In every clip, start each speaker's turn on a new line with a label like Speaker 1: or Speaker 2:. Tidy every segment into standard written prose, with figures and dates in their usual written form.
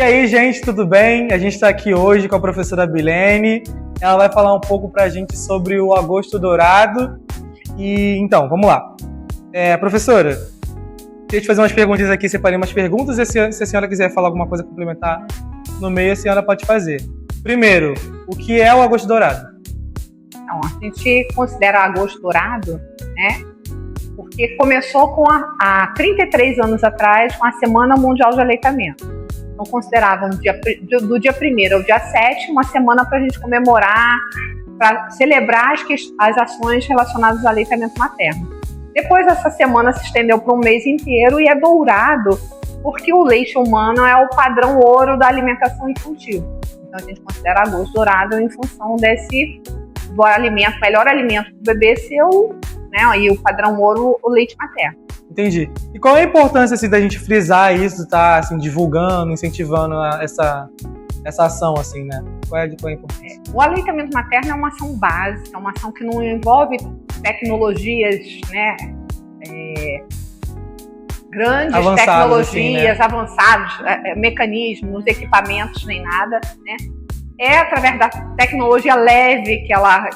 Speaker 1: E aí, gente, tudo bem? A gente está aqui hoje com a professora Bilene. Ela vai falar um pouco para a gente sobre o agosto dourado. E então, vamos lá. Professora, queria te fazer umas perguntas aqui, separei umas perguntas e se a senhora quiser falar alguma coisa complementar no meio, a senhora pode fazer. Primeiro, o que é o agosto dourado?
Speaker 2: Então, a gente considera agosto dourado, né? Porque começou há 33 anos atrás com a Semana Mundial de Aleitamento. Então, consideravam do dia 1º ao dia 7 uma semana para a gente comemorar, para celebrar as ações relacionadas ao aleitamento materno. Depois, essa semana se estendeu para um mês inteiro e é dourado porque o leite humano é o padrão ouro da alimentação infantil. Então, a gente considera agosto dourado em função do alimento, melhor alimento do bebê ser e o padrão ouro, o leite materno.
Speaker 1: Entendi. E qual é a importância assim, da gente frisar isso, tá assim, divulgando, incentivando essa ação, assim, né? Qual é a importância?
Speaker 2: O aleitamento materno é uma ação básica, é uma ação que não envolve tecnologias, né? Grandes tecnologias,
Speaker 1: assim, né?
Speaker 2: Avançados, mecanismos, equipamentos, nem nada, né? É através da tecnologia leve que ela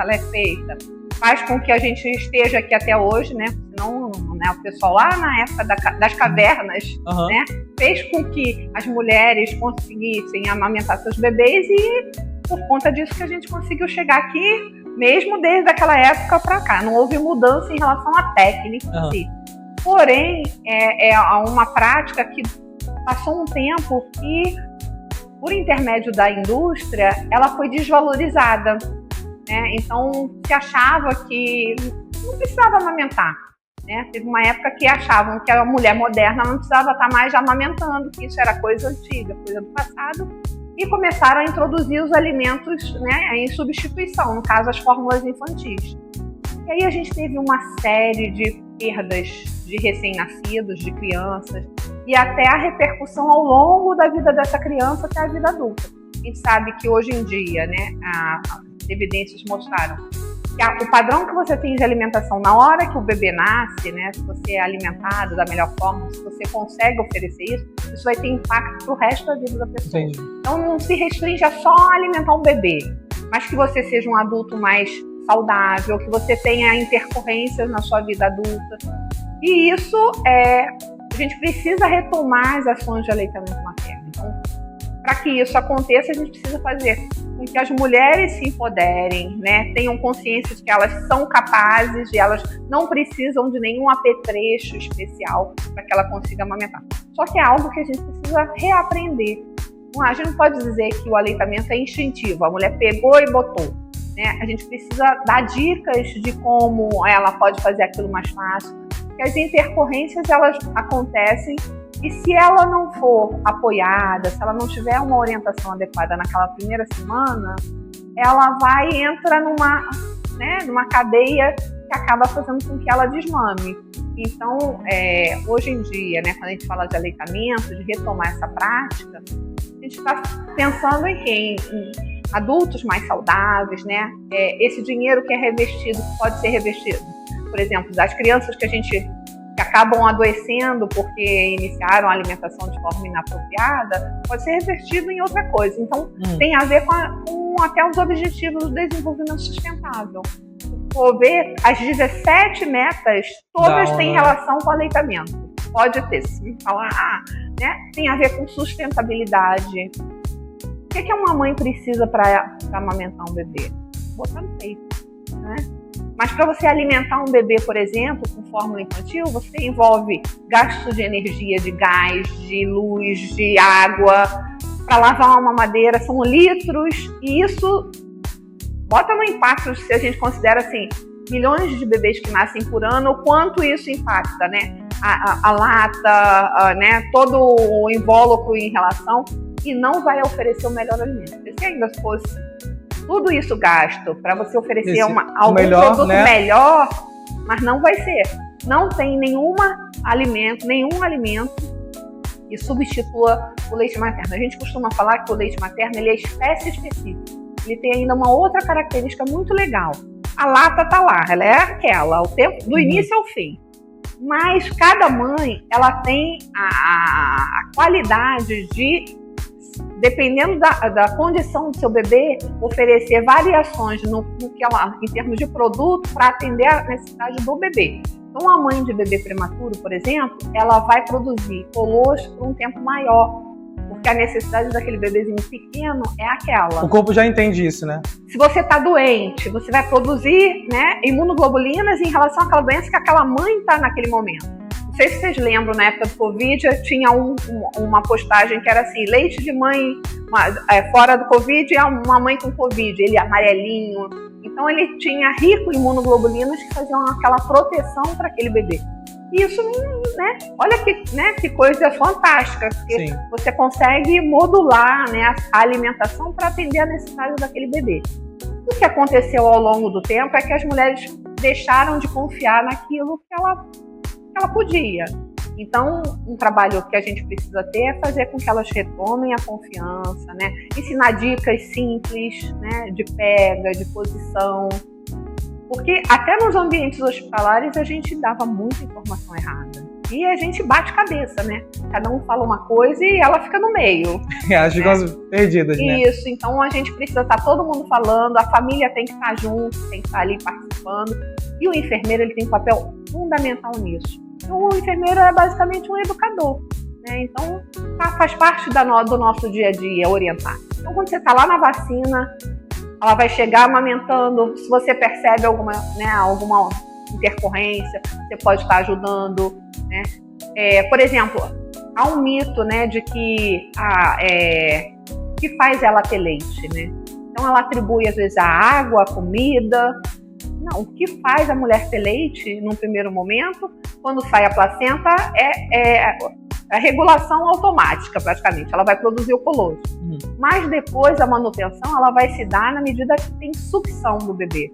Speaker 2: é feita. Faz com que a gente esteja aqui até hoje, né? Senão, né, o pessoal lá na época das cavernas, né, fez com que as mulheres conseguissem amamentar seus bebês e por conta disso que a gente conseguiu chegar aqui, mesmo desde aquela época para cá. Não houve mudança em relação à técnica em si. Porém, é uma prática que passou um tempo que, por intermédio da indústria, ela foi desvalorizada. Então, se achava que não precisava amamentar. Né? Teve uma época que achavam que a mulher moderna não precisava estar mais amamentando, que isso era coisa antiga, coisa do passado, e começaram a introduzir os alimentos, né, em substituição, no caso as fórmulas infantis. E aí a gente teve uma série de perdas de recém-nascidos, de crianças, e até a repercussão ao longo da vida dessa criança até a vida adulta. A gente sabe que hoje em dia, né, as evidências mostraram que o padrão que você tem de alimentação na hora que o bebê nasce, né, se você é alimentado da melhor forma, se você consegue oferecer isso vai ter impacto pro resto da vida da pessoa.
Speaker 1: Entendi.
Speaker 2: Então não se restringe a só alimentar um bebê, mas que você seja um adulto mais saudável, que você tenha intercorrências na sua vida adulta. E isso a gente precisa retomar as ações de aleitamento materno. Então, para que isso aconteça, a gente precisa fazer com que as mulheres se empoderem, né? Tenham consciência de que elas são capazes, de elas não precisam de nenhum apetrecho especial para que ela consiga amamentar. Só que é algo que a gente precisa reaprender. A gente não pode dizer que o aleitamento é instintivo, a mulher pegou e botou. Né? A gente precisa dar dicas de como ela pode fazer aquilo mais fácil, porque as intercorrências elas acontecem. E se ela não for apoiada, se ela não tiver uma orientação adequada naquela primeira semana, ela entra numa cadeia que acaba fazendo com que ela desmame. Então, hoje em dia, né, quando a gente fala de aleitamento, de retomar essa prática, a gente está pensando em adultos mais saudáveis, né? Esse dinheiro que é revestido, pode ser revestido. Por exemplo, das crianças que acabam adoecendo porque iniciaram a alimentação de forma inapropriada, pode ser revertido em outra coisa. Então, tem a ver com até os objetivos do desenvolvimento sustentável. Vou ver, as 17 metas, todas têm relação com o aleitamento. Pode ter, se falar, né? Tem a ver com sustentabilidade. O que uma mãe precisa para amamentar um bebê? Botar no peito, né? Mas para você alimentar um bebê, por exemplo, com fórmula infantil, você envolve gasto de energia, de gás, de luz, de água. Para lavar uma mamadeira são litros. E isso bota no impacto, se a gente considera assim, milhões de bebês que nascem por ano, o quanto isso impacta, né? A lata, né? Todo o invólucro em relação, e não vai oferecer o melhor alimento. Se ainda fosse tudo isso gasto para você oferecer algum produto melhor, mas não vai ser. Não tem nenhum alimento que substitua o leite materno. A gente costuma falar que o leite materno ele é espécie específica. Ele tem ainda uma outra característica muito legal. A lata tá lá, ela é aquela, o tempo do início ao fim. Mas cada mãe, ela tem a qualidade de dependendo da condição do seu bebê, oferecer variações em termos de produto para atender a necessidade do bebê. Então, a mãe de bebê prematuro, por exemplo, ela vai produzir colostro por um tempo maior, porque a necessidade daquele bebezinho pequeno é aquela.
Speaker 1: O corpo já entende isso, né?
Speaker 2: Se você está doente, você vai produzir, né, imunoglobulinas em relação àquela doença que aquela mãe está naquele momento. Não sei se vocês lembram, na época do Covid, tinha uma postagem que era assim, leite de mãe fora do Covid é uma mãe com Covid, ele é amarelinho. Então ele tinha rico em imunoglobulinas que faziam aquela proteção para aquele bebê. E isso, né, olha que coisa fantástica, porque Sim. Você consegue modular, né, a alimentação para atender a necessidade daquele bebê. O que aconteceu ao longo do tempo é que as mulheres deixaram de confiar naquilo que ela podia. Então, um trabalho que a gente precisa ter é fazer com que elas retomem a confiança, né? Ensinar dicas simples, né? De pega, de posição. Porque até nos ambientes hospitalares a gente dava muita informação errada. E a gente bate cabeça, né? Cada um fala uma coisa e ela fica no meio.
Speaker 1: Elas ficam perdidas, né?
Speaker 2: Isso, então a gente precisa estar todo mundo falando, a família tem que estar junto, tem que estar ali participando. E o enfermeiro, ele tem um papel fundamental nisso. O enfermeiro é basicamente um educador, né? Então faz parte do nosso dia a dia orientar. Então quando você está lá na vacina, ela vai chegar amamentando, se você percebe alguma intercorrência, você pode estar ajudando, né? Por exemplo, há um mito, né, de que que faz ela ter leite, né? Então ela atribui às vezes a água, a comida. Não, o que faz a mulher ter leite, num primeiro momento, quando sai a placenta, é a regulação automática, praticamente. Ela vai produzir o colostro. Mas depois, a manutenção, ela vai se dar na medida que tem sucção do bebê.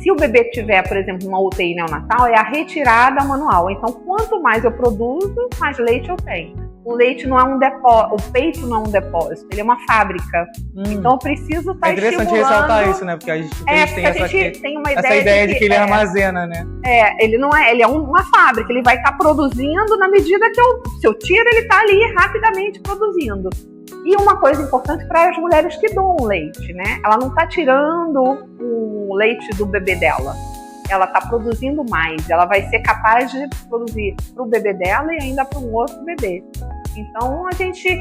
Speaker 2: Se o bebê tiver, por exemplo, uma UTI neonatal, é a retirada manual. Então, quanto mais eu produzo, mais leite eu tenho. O leite não é um depósito, o peito não é um depósito, ele é uma fábrica. Então eu preciso estar estimulando. É interessante
Speaker 1: ressaltar isso, né? Porque a gente tem
Speaker 2: uma
Speaker 1: ideia de que ele armazena, né?
Speaker 2: Ele não é, ele é uma fábrica, ele vai estar produzindo na medida que se eu tiro, ele está ali rapidamente produzindo. E uma coisa importante para as mulheres que doam leite, né? Ela não está tirando o leite do bebê dela. Ela está produzindo mais, ela vai ser capaz de produzir para o bebê dela e ainda para um outro bebê. Então a gente,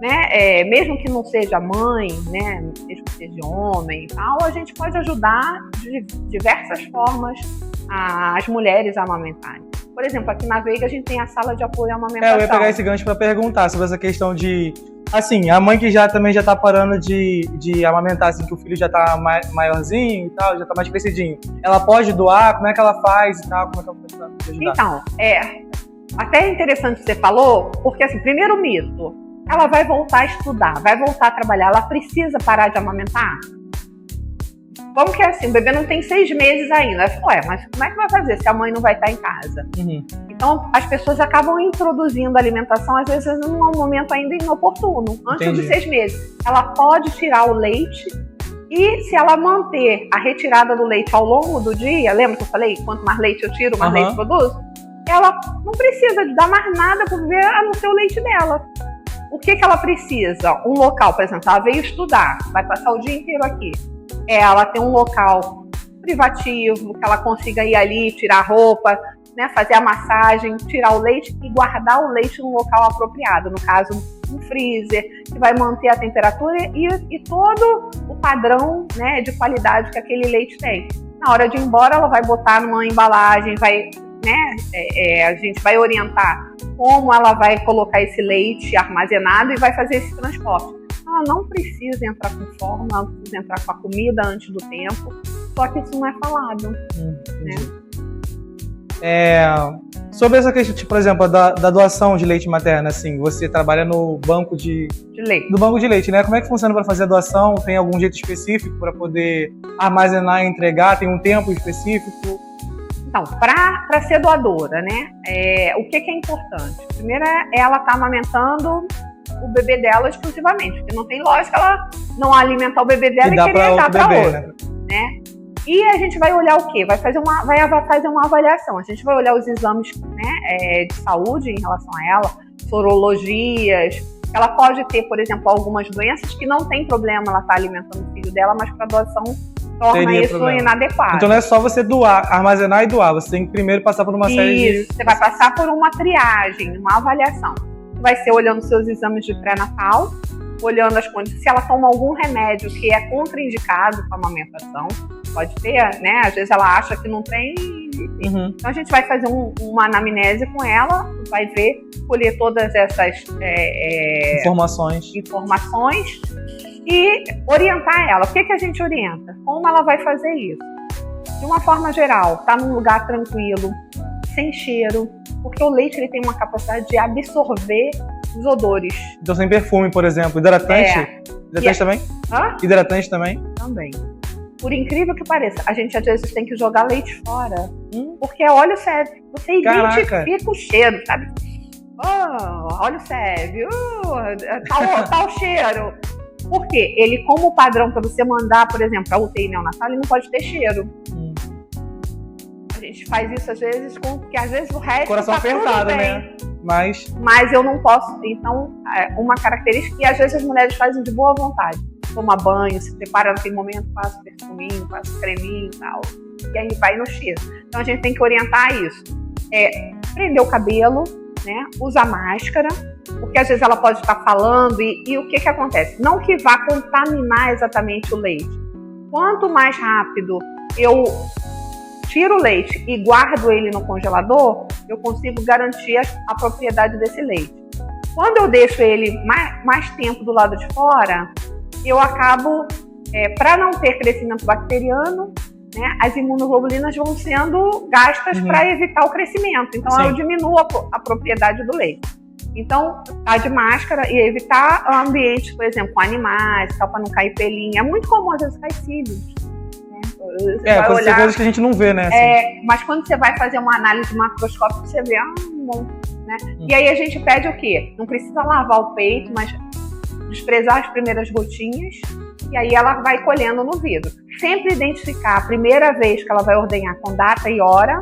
Speaker 2: né, mesmo que não seja mãe, né, mesmo que seja homem e tal, a gente pode ajudar de diversas formas as mulheres a amamentarem. Por exemplo, aqui na Veiga a gente tem a sala de apoio à amamentação.
Speaker 1: Eu ia pegar esse gancho para perguntar sobre essa questão de, assim, a mãe que também já tá parando de amamentar, assim, que o filho já tá maiorzinho e tal, já tá mais crescidinho. Ela pode doar? Como é que ela faz e tal? Como é que ela pode ajudar?
Speaker 2: Então, até é interessante que você falou, porque, assim, primeiro mito, ela vai voltar a estudar, vai voltar a trabalhar, ela precisa parar de amamentar? Como que é assim? O bebê não tem 6 meses ainda. Mas como é que vai fazer se a mãe não vai estar em casa? Então, as pessoas acabam introduzindo a alimentação, às vezes, num momento ainda inoportuno, antes dos 6 meses. Ela pode tirar o leite e, se ela manter a retirada do leite ao longo do dia, lembra que eu falei, quanto mais leite eu tiro, mais leite eu produzo? Ela não precisa de dar mais nada para o bebê a não ser o leite dela. O que ela precisa? Um local, por exemplo, ela veio estudar, vai passar o dia inteiro aqui. Ela tem um local privativo, que ela consiga ir ali, tirar a roupa, né, fazer a massagem, tirar o leite e guardar o leite num local apropriado, no caso, um freezer, que vai manter a temperatura e todo o padrão, né, de qualidade que aquele leite tem. Na hora de ir embora, ela vai botar numa embalagem, a gente vai orientar como ela vai colocar esse leite armazenado e vai fazer esse transporte. Ela não precisa entrar com fome, ela não precisa entrar com a comida antes do tempo, só que isso não é falado. Né?
Speaker 1: Sobre essa questão, tipo, por exemplo, da doação de leite materno, assim, você trabalha no banco de leite. No banco de leite, né? Como é que funciona para fazer a doação? Tem algum jeito específico para poder armazenar e entregar? Tem um tempo específico?
Speaker 2: Então, para ser doadora, né? O que é importante? Primeiro ela estar amamentando o bebê dela exclusivamente, porque não tem lógica ela não alimentar o bebê dela e querer dar para outra, né? E a gente vai olhar o quê? Vai fazer uma avaliação. A gente vai olhar os exames, né, de saúde em relação a ela, sorologias, Ela pode ter, por exemplo, algumas doenças que não tem problema ela estar alimentando o filho dela, mas para doação torna
Speaker 1: Teria
Speaker 2: isso
Speaker 1: problema.
Speaker 2: inadequado.
Speaker 1: Então não é só você doar, armazenar e doar. Você tem que primeiro passar por uma série de...
Speaker 2: Isso, você vai passar por uma triagem, uma avaliação. Vai ser olhando seus exames de pré-natal, olhando as condições, se ela toma algum remédio que é contraindicado para a amamentação, pode ter, né? Às vezes ela acha que não tem. Então a gente vai fazer uma anamnese com ela, vai ver, colher todas essas
Speaker 1: informações
Speaker 2: e orientar ela. O que a gente orienta? Como ela vai fazer isso? De uma forma geral, tá num lugar tranquilo, sem cheiro, porque o leite ele tem uma capacidade de absorver os odores.
Speaker 1: Então sem perfume, por exemplo. Hidratante? Hidratante também?
Speaker 2: Hã?
Speaker 1: Hidratante também?
Speaker 2: Também. Por incrível que pareça, a gente às vezes tem que jogar leite fora. Porque é óleo sebe. Você identifica o cheiro, sabe? Óleo sebe. Tal cheiro. Por quê? Ele, como padrão para você mandar, por exemplo, a UTI neonatal, ele não pode ter cheiro. A gente faz isso às vezes porque às vezes o resto
Speaker 1: coração
Speaker 2: tá
Speaker 1: apertado,
Speaker 2: tudo bem.
Speaker 1: né? Mas
Speaker 2: eu não posso. Então, uma característica que às vezes as mulheres fazem de boa vontade. Toma banho, se prepara naquele momento, passa o perfuminho, passa o creminho e tal. E aí vai no cheiro. Então a gente tem que orientar isso. Prender o cabelo, né? Usa máscara, porque às vezes ela pode estar falando e o que acontece? Não que vá contaminar exatamente o leite. Quanto mais rápido eu tiro o leite e guardo ele no congelador, eu consigo garantir a propriedade desse leite. Quando eu deixo ele mais tempo do lado de fora, eu acabo, para não ter crescimento bacteriano, né, as imunoglobulinas vão sendo gastas para evitar o crescimento. Então, eu diminuo a propriedade do leite. Então, tá de máscara e evitar ambientes, por exemplo, com animais, para não cair pelinho. É muito comum, às vezes, cair cílios.
Speaker 1: Pode ser coisas que a gente não vê, né? Assim.
Speaker 2: Mas quando você vai fazer uma análise macroscópica, você vê, né? E aí a gente pede o quê? Não precisa lavar o peito, mas desprezar as primeiras gotinhas, e aí ela vai colhendo no vidro. Sempre identificar a primeira vez que ela vai ordenhar com data e hora,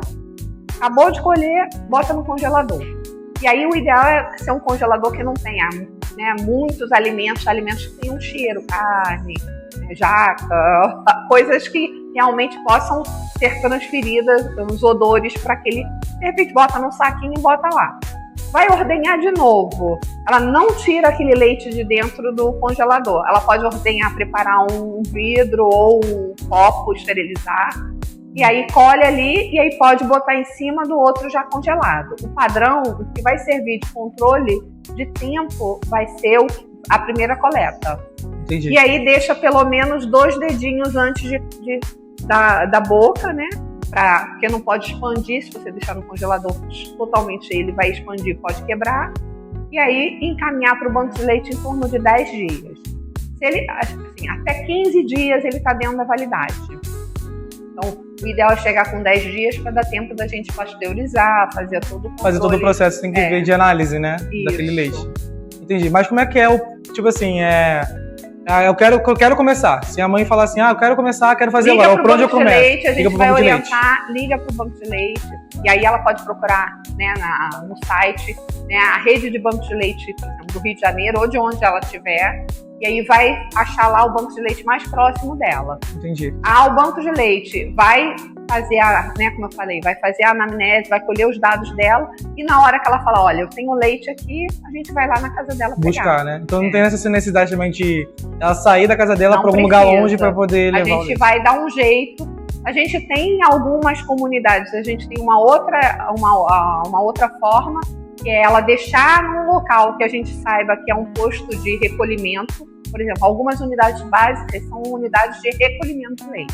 Speaker 2: acabou de colher, bota no congelador. E aí o ideal é ser um congelador que não tenha, né, muitos alimentos que tenham cheiro, carne, jaca, coisas que realmente possam ser transferidas, os odores, para aquele, de repente bota num saquinho e bota lá. Vai ordenhar de novo. Ela não tira aquele leite de dentro do congelador. Ela pode ordenhar, preparar um vidro ou um copo, esterilizar. E aí colhe ali e aí pode botar em cima do outro já congelado. O padrão, o que vai servir de controle de tempo, vai ser a primeira coleta.
Speaker 1: Entendi.
Speaker 2: E aí deixa pelo menos 2 dedinhos antes da boca, né? Porque não pode expandir, se você deixar no congelador totalmente ele vai expandir, pode quebrar. E aí encaminhar para o banco de leite em torno de 10 dias. Se ele, assim, até 15 dias ele está dentro da validade. Então, o ideal é chegar com 10 dias para dar tempo da gente pasteurizar, fazer todo o controle.
Speaker 1: Fazer todo o processo, tem que ver de análise, né? Isso. Daquele leite. Entendi. Mas como é que é tipo assim, eu quero começar. Se a mãe falar assim, eu quero começar, quero fazer agora, por onde eu começo?
Speaker 2: Leite, a gente vai orientar, liga para o banco de leite, e aí ela pode procurar, né, no site, né, a rede de banco de leite, por exemplo, do Rio de Janeiro, ou de onde ela estiver, e aí vai achar lá o banco de leite mais próximo dela.
Speaker 1: Entendi.
Speaker 2: O banco de leite vai fazer como eu falei, vai fazer a anamnese, vai colher os dados dela, e na hora que ela fala, olha, eu tenho leite aqui, a gente vai lá na casa dela pegar.
Speaker 1: Buscar, né? Então não tem essa necessidade também de ela sair da casa dela para algum lugar longe para poder levar o leite.
Speaker 2: A gente vai dar um jeito. A gente tem algumas comunidades, a gente tem uma outra forma, que é ela deixar num local que a gente saiba que é um posto de recolhimento. Por exemplo, algumas unidades básicas são unidades de recolhimento de leite.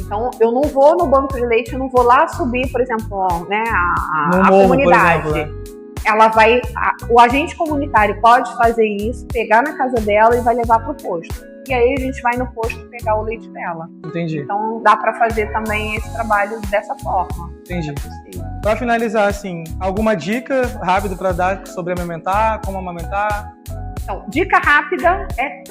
Speaker 2: Então, eu não vou no banco de leite, eu não vou lá subir, por exemplo, né, a comunidade. Por exemplo, ela vai, o agente comunitário pode fazer isso, pegar na casa dela e vai levar para o posto. E aí a gente vai no posto pegar o leite dela.
Speaker 1: Entendi.
Speaker 2: Então dá para fazer também esse trabalho dessa forma.
Speaker 1: Entendi. Para finalizar, assim, alguma dica rápida para dar sobre amamentar, como amamentar?
Speaker 2: Então, dica rápida é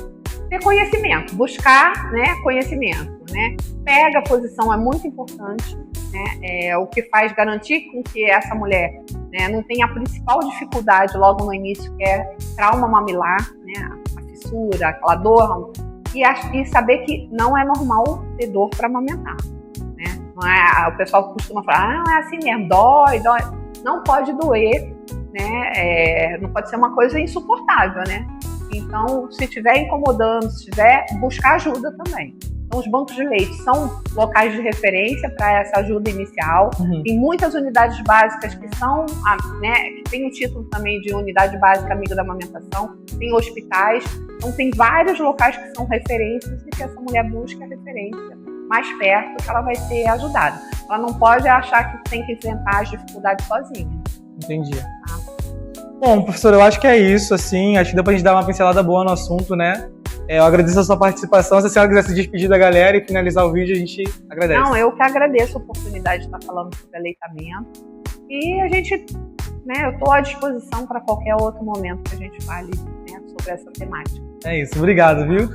Speaker 2: ter conhecimento, buscar, né, conhecimento, né? Pega a posição, é muito importante, né? O que faz garantir com que essa mulher né? Não tem a principal dificuldade logo no início, que é trauma mamilar, né? A fissura, aquela dor, e saber que não é normal ter dor para amamentar, né? Não é, o pessoal costuma falar, é assim mesmo, dói. Não pode doer, né? Não pode ser uma coisa insuportável, né? Então, se estiver incomodando, se estiver, buscar ajuda também. Então, os bancos de leite são locais de referência para essa ajuda inicial. Tem muitas unidades básicas que são, né, que tem o título também de unidade básica amiga da amamentação, tem hospitais, então tem vários locais que são referências e que essa mulher busca a referência mais perto que ela vai ser ajudada. Ela não pode achar que tem que enfrentar as dificuldades sozinha.
Speaker 1: Entendi. Bom, professora, eu acho que é isso, assim, acho que deu pra gente dar uma pincelada boa no assunto, né? Eu agradeço a sua participação. Se a senhora quiser se despedir da galera e finalizar o vídeo, a gente agradece.
Speaker 2: Não, eu que agradeço a oportunidade de estar falando sobre aleitamento. E a gente, né, eu estou à disposição para qualquer outro momento que a gente fale, né, sobre essa temática.
Speaker 1: É isso, obrigado, viu?